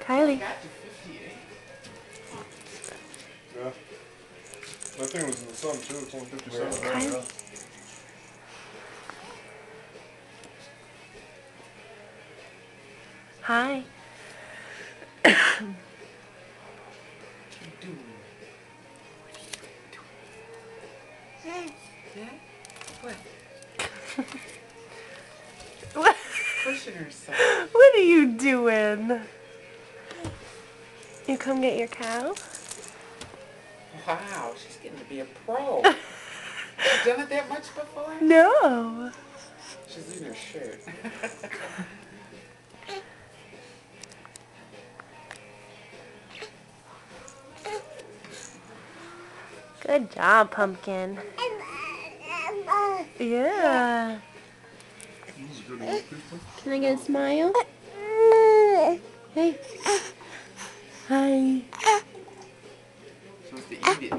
Kylie. Got to 58. Yeah. That thing was in the sun too. It's only 57. Kylie. Hi. What you doing? Yeah? What? What? Pushing herself. What are you doing? You come get your cow? Wow, she's getting to be a pro. You done it that much before? No. She's in her shirt. Good job, Pumpkin. Yeah. Can I get a smile? Hey. Hi. Supposed to eat it.